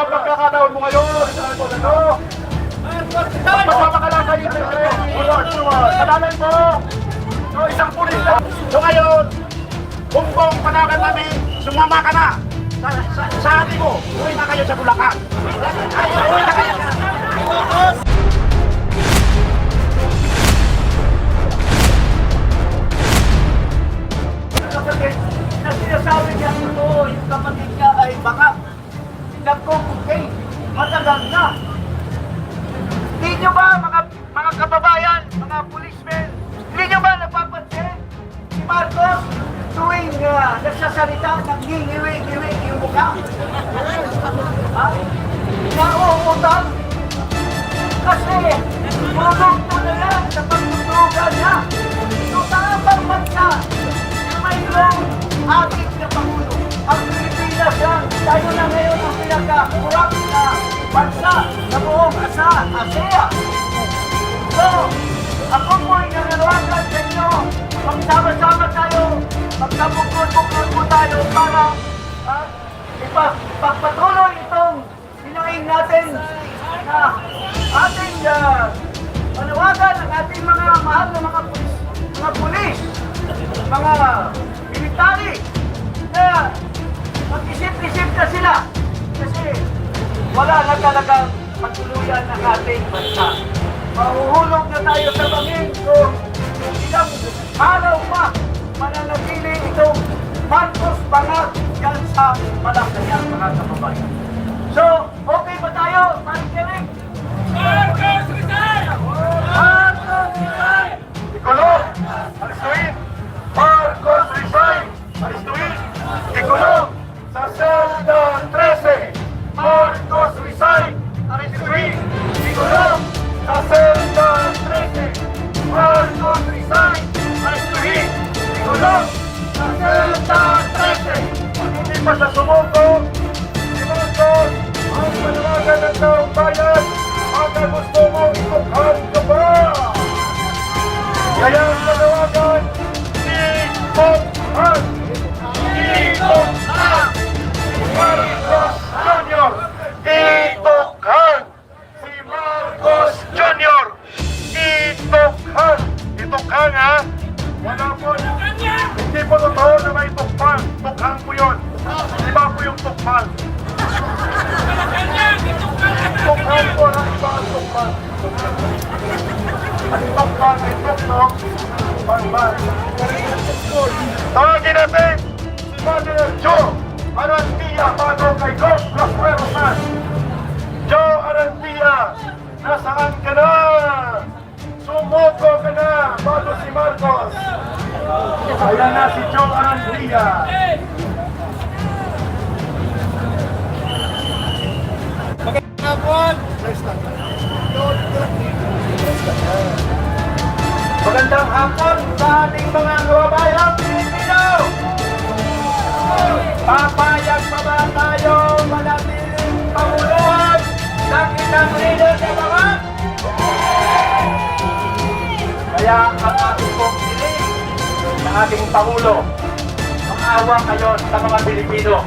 Pagkakataon mo ngayon, magpasama ka lang kayo kadalan mo. So, isang pulis na. So ngayon, kung panagan namin, sumama ka na. Sa atin mo, uwi na kayo sa Bulacan. Uwi na kayo. Kapatid, na sinasabi niya ito, yung kapatid niya ay baka nagkukukay, matagal na. Hindi nyo ba, mga kababayan, mga policemen, hindi nyo ba napapansin si Marcos tuwing nagsasalita, nag-ngiwi-ngiwi yung mukha? Ha? Nauutang? Kasi, produkto na yan sa pagtutugan niya. Ito sa abang bansa, mayroong ating na Pangulo. Ang Pilipinas yan, tayo na ngayon ang pinaka-kurap na bansa sa buong ASEA. So, ako po'y nananawagan sa inyo, magsama-sama tayo, magkabukod-bukod po tayo para ipagpatuloy itong hinaing natin na ating manawagan ang ating mga mahal na mga pulis, mga military na mag-isip-isip na sila kasi wala na talagang matuluyan ng ating bansa. Mahuhulog na tayo sa bangin kung ilang araw pa mananatili itong Marcos Bangag yan sa Malacanang, mga kababayan. So, okay ba tayo, Marcos? Marcos Rizal! Marcos Rizal! Ikulong! Aristuin! Marcos Rizal! Aristuin! Ikulong! Sa Selda 13! Marcos Rizal! Aristuin! Ikulong! Sa Selda 13! Marcos Rizal! Aristuin! Ikulong! Sa Selda 13! Kung hindi pa sa sumuko, si Marcos ang panawagan ng taong bayan hanggang gusto mo itukhan ka ba? Kaya ang panawagan, itukhan! Itukhan! Si Marcos Jr. Itukhan! Si Marcos Jr. Itukhan! Itukhan, ha? Wala po. Hindi po totoo na may tukhan. Tukhan po yun. Iba po yung tukhan. Tukhan po na iba ang tukhan. Ang tukhan ay tuktok. Tawagin natin si Mother Joe Arantia bago kay Ghost Prospero San. Joe Arantia, nasaan ka na? Sumuko ka na bago si Marcos. Ayan na si Joe Arantia. Magandang hapon! Magandang hapon sa ating mga kababayang Pilipino! Papayag pa ba tayo manatiling panguluhan ng isang leader sa mga? Kaya ang ating pong piling sa ating Pangulo, maawa kayo sa mga Pilipino.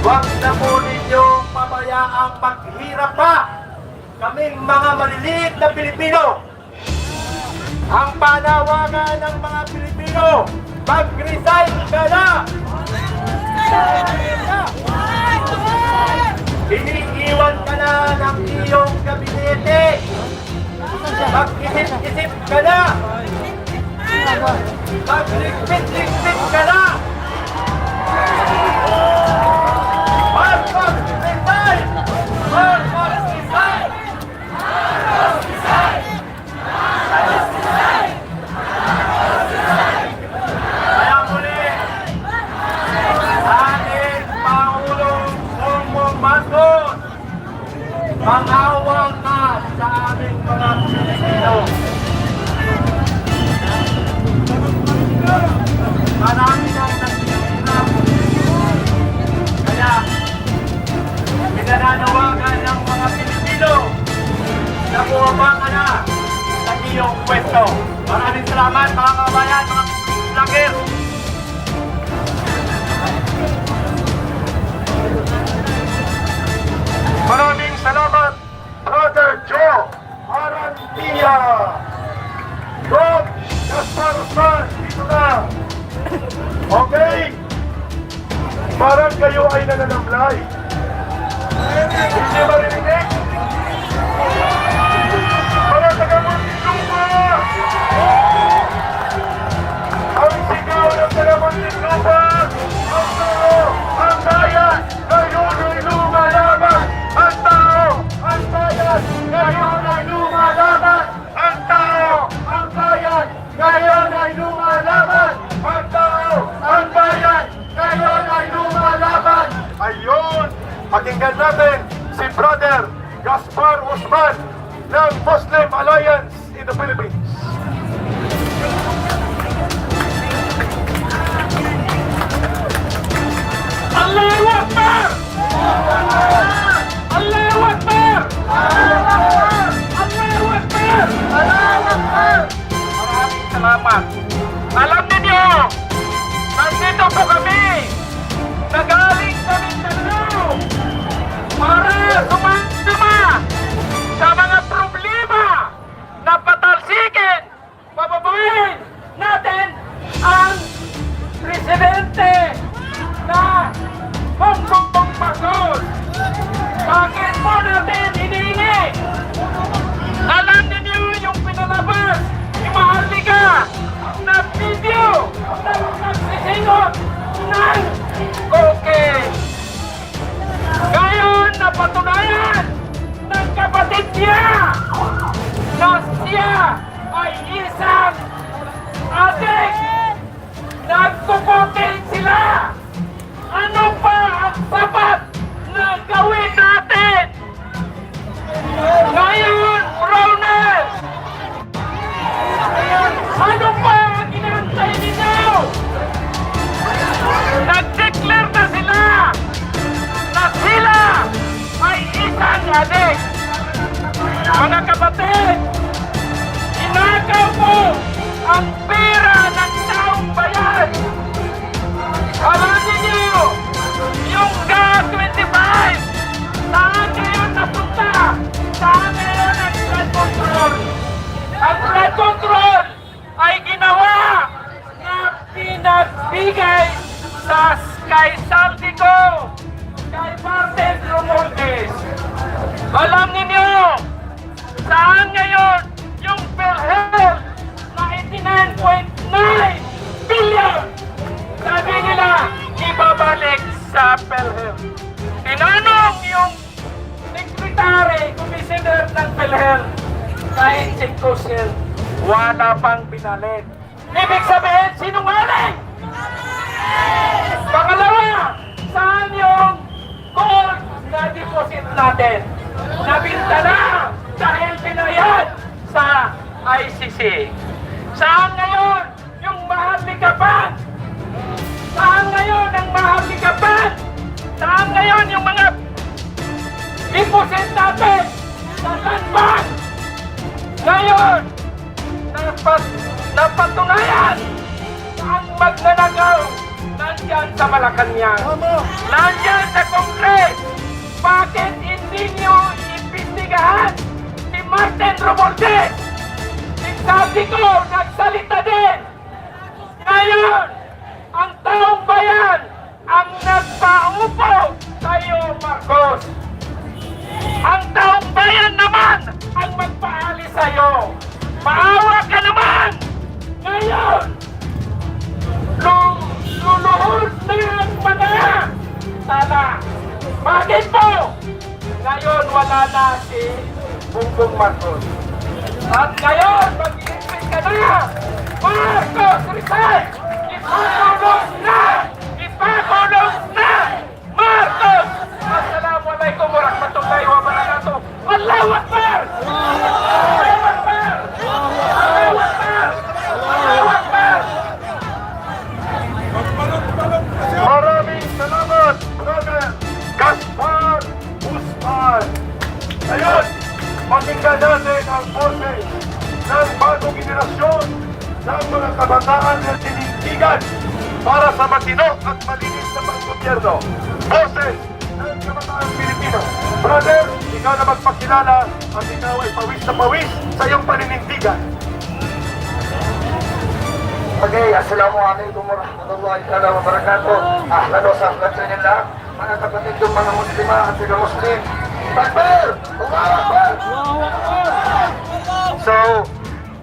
Huwag na po ninyong pabayaang maghirap pa kaming mga maliliit na Pilipino. Ang panawagan ng mga Pilipino, mag-resign ka na! Iniiwan ka na ng iyong gabinete. Mag-isip-isip ka na! Mag-ligpit-ligpit ka na! Marcos Rizal! Marcos Rizal! Marcos Rizal! Marcos Rizal! Kaya muli, ating Pangulong Bongbong Marcos, mang-awa ka sa aming mga Pilipino. Marami nang nagsisirap. Kaya, pinananawagan ng mga Pilipino na bumaba ka na sa iyong pwesto. Maraming salamat mga kabayan, mga vlogger. bahay. Hindi marinig? Mga taga-Muntinlupa! Ang sigaw ng taga-Muntinlupa! Ang tao, ang bayan, ngayon ay lumalaban! Ang tao, ang bayan, ngayon ay lumalaban! Ang tao, ang bayan, ngayon ay lumalaban! Ang tao, ang bayan, ngayon ay lumalaban! Ayun! Pakinggan natin si Brother Gaspar Usman ng Muslim Alliance in the Philippines. Allahu Akbar! Allahu Akbar! Allahu Akbar! Maraming salamat. Alam ninyo, nandito po kami. Nagaling kami sa Mindanao para sumama sa mga problema na patalsikin, pababain natin ang presidente na Bongbong Marcos. Bakit po natin hinihingi? Alam niyo yung pinalabas ni Maharlika na video na nagsisingot ng cocaine. Ngayon napatunayan ng kapatid niya na siya ay isang adik. Nagkukokain sila. Ano pa ang sapat na gawin natin? Ngayon, Ronald! Ano pa ang inantay ninyo? Nag-declare na sila na sila ay isang adik. Mga kapatid, inagaw mo ang pera ng taong bayan. Alam niyo, yung GA-25, saan ngayon napunta? Saan ngayon ang flood control? Ang flood control ay ginawa na pinagbigay sa kay Saldico, kay Martin Romualdez. Alam niyo, saan ngayon yung PhilHealth na 89.9 billion? Sabi nila, ibabalik sa PhilHealth. Tinanong yung secretary, commissioner ng PhilHealth, kahit si Kusel, wala pang binalik. Ibig sabihin, sinungaling! Pangalawa, saan yung gold na deposit natin? Nabinta na dahil pinayad sa ICC. Saan ngayon yung Maharlika Bank? Saan ngayon ang Maharlika Bank? Saan ngayon yung mga deposit natin sa Land Bank? Ngayon, napatunayan ang magnanakaw nandyan sa Malacanang. Nandyan sa Congress. Bakit hindi nyo imbestigahan si Martin Romualdez? Sabi ko, nagsalita din. Ngayon, ang taong bayan ang nagpaupo sa iyo, Marcos. Ang taong bayan naman ang magpaalis sa iyo. Maawa ka naman! Ngayon, luluhod na ang mga tala. Bakit po? Ngayon, wala na si Bongbong Marcos. At ngayon, mag-iipit ka na! Marcos, resign! Ipakulong na! Ipakulong na! Marcos! Assalamualaikum warahmatullahi wabarakatuh! Allahu Akbar! Allahu Akbar! Allahu Akbar! Allahu Akbar! Maraming salamat, Brother Gaspar Usman. Ayun, pakinggan natin ang boses ng bagong generasyon ng mga kabataan na tinindigan para sa matino at malinis na paggobyerno. Boses ng kabataan Pilipino. Brother, ikaw na magpakilala at ikaw ay pawis na pawis sa iyong paninindigan. Okay, assalamualaikum warahmatullahi wabarakatuh. Ahlan wa sahlan sa inyo lahat. mga kapatid yung mga Muslima at sila Muslim. Takbir! Umawa! So,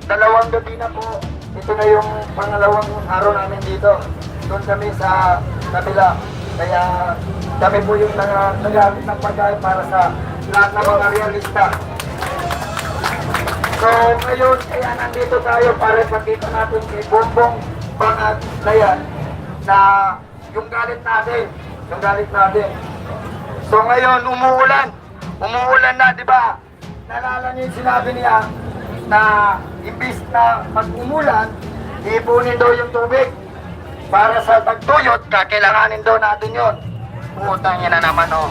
dalawang gabi na po. Ito na yung pangalawang araw namin dito. Doon kami sa kabila. Kaya kami po yung nag-aabit ng pagkain para sa lahat ng mga realista. So, ngayon, kaya nandito tayo para ipakita natin kay Bongbong Bangat na yan na yung galit natin. So, ngayon, umuulan na, di ba? Nalala niyo yung sinabi niya na imbis na mag-umulan, ipunin daw yung tubig para sa tagtuyot, kakailanganin daw natin yun. Putang niya na naman, oh.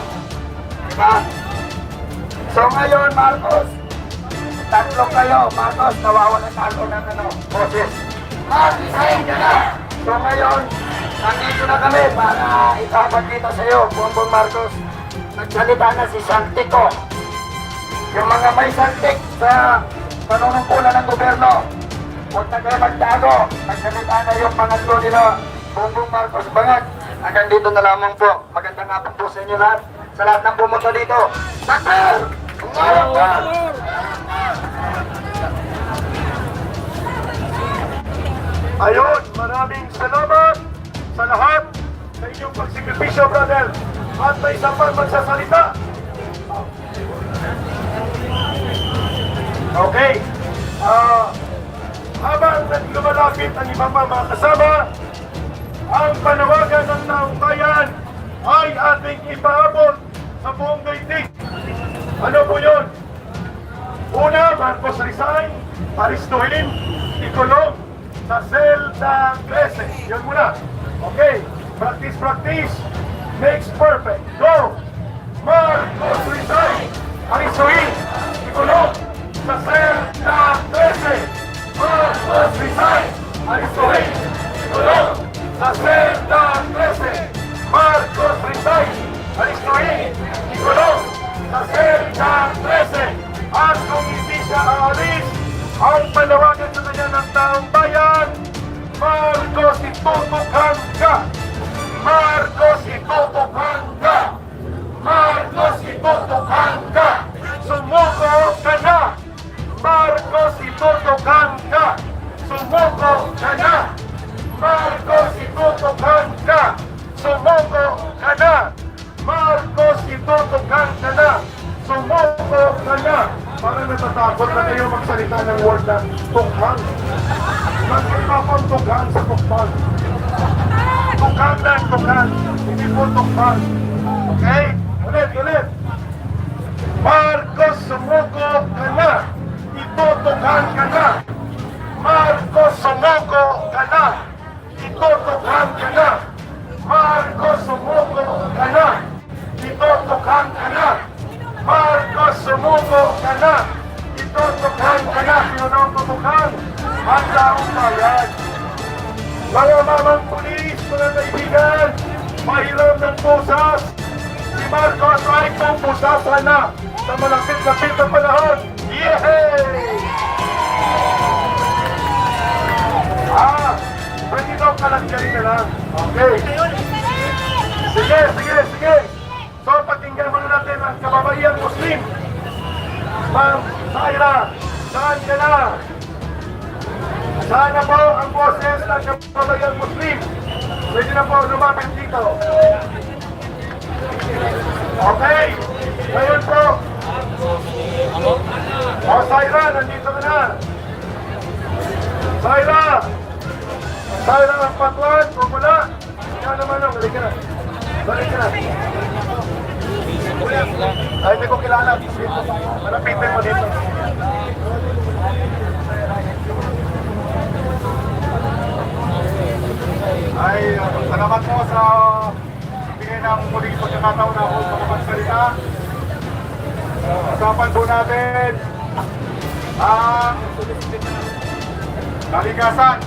Diba? So ngayon, Marcos, tatlo kayo. Marcos, nawawalan tayo ng boses. Resign ka na! So ngayon, nandito na kami para ipapagkita sa iyo, Bongbong Marcos. Nagsalita na si Santico. Yung mga may santik sa panunungkulan ng gobyerno, huwag na kayo magtago. Nagsalita na yung pangatlo nila, Bongbong Marcos Bangat. Hanggang dito na lamang po. Magandang hapon po sa inyo lahat. Sa lahat ng pumunta dito. Takbir! Umarang! Ayun, maraming salamat sa lahat sa inyong pagsikripisyo, brother. At may isa pang magsasalita. Okay. Habang lumalapit ang ibang mga kasama, ang panawagan ng taong bayan ay ating ipaabot sa buong daigdig. Ano po yun? Una, Marcos resign, aristuhin, ikulong sa selda 13. Yun muna. Okay. Practice. Makes perfect. Go! Marcos resign, aristuhin, ikulong sa selda 13. Marcos resign, aristuhin, ikulong sa selda 13. Marcos resign, aristuhin, ikulong sa selda 13. At kung hindi siya aalis, ang panawagan sa kanya ng taong bayan, Marcos, itutukan ka! Marcos, itutukan ka! Marcos, itutukan ka! Sumuko ka na! Marcos, itutukan ka! Sumuko ka na! Marcos, itutukan ka! Sumuko ka na! Marcos, itutukan ka na! Sumuko ka na! Parang natatakot na kayo magsalita ng word na tukhan. Nagkakapang tukhan sa tukhan. Tukhan na tukhan. Hindi po tukhan. Okay? Ulit. Marcos, sumuko ka na! Itutukhan ka na! Marcos, sumuko ka na! Itutukhan ka na! Marcos, sumuko ka na! Itutukhan ka na! Marcos, sumuko ka na! Itutukhan ka na! Sino na ang tutukhan? Ang taong bayan! Mga mamang pulis, mga kaibigan, mahiram ng pusas! Si Marcos ay pupusasan na sa malapit-lapit na panahon! Yehey! Pwede daw kalagyarin na lang. Okay. Sige. So, pakinggan muna natin ang kababayan Muslim. Ma'am Saira, saan ka na? Saan na po ang boses ng kababayan Muslim? Pwede na po lumapit dito. Okay. Ngayon po. Saira, nandito ka na. Saira ang patuan, pumula. Ikaw naman, balik ka na. Ay, hindi ko kilala. Malapitin mo dito. Ay, salamat po sa bigay ng muling pagkakataon na ako sa magsalita. Usapan po natin ang kalikasan.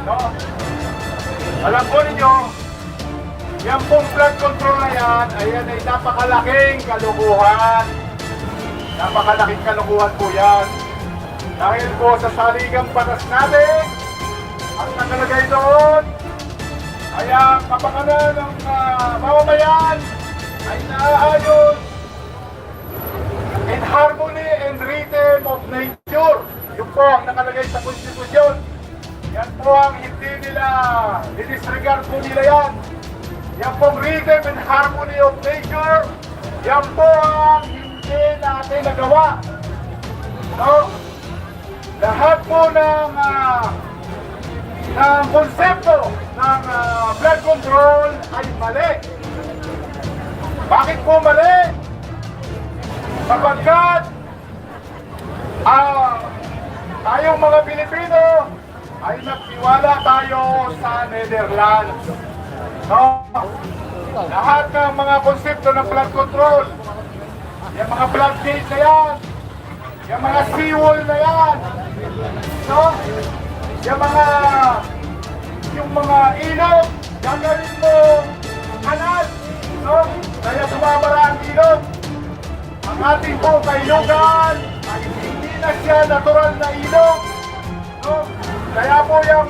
No? Alam po ninyo, yan pong flood control na yan, ayan ay napakalaking kalukuhan. Napakalaking kalukuhan po yan. Dahil po sa saligang batas natin, ang nakalagay doon ay ang kapakanan ng mamamayan ay naaayon in harmony and rhythm of nature. Yun po ang nakalagay sa konstitusyon. Yan po ang hindi nila, disregard po nila yan. Yan pong rhythm and harmony of nature, yan po ang hindi natin nagawa. No? Lahat po ng konsepto ng blood control ay mali. Bakit po mali? Sapagkat tayong mga Pilipino ay nagtiwala tayo sa Netherlands. No? Lahat ng mga konsepto ng blood control, yung mga blood gauge na yan, yung mga seawall na yan, no? Yung mga ilog, gagawin mo kanal, no? Kaya sumabara ang ilog. Ang ating po kailugan ay hindi na siya natural na ilog, no? Kaya po yung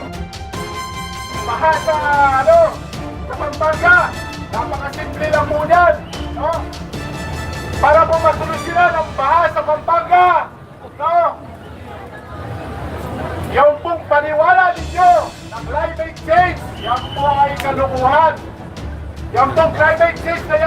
baha sa Pampanga, napakasimple lang po yan, no? Para po masolusyonan ang baha sa Pampanga, no? Yung pong paniwala ninyo na climate change, yan po ay kalukuhan. Yung pong climate change na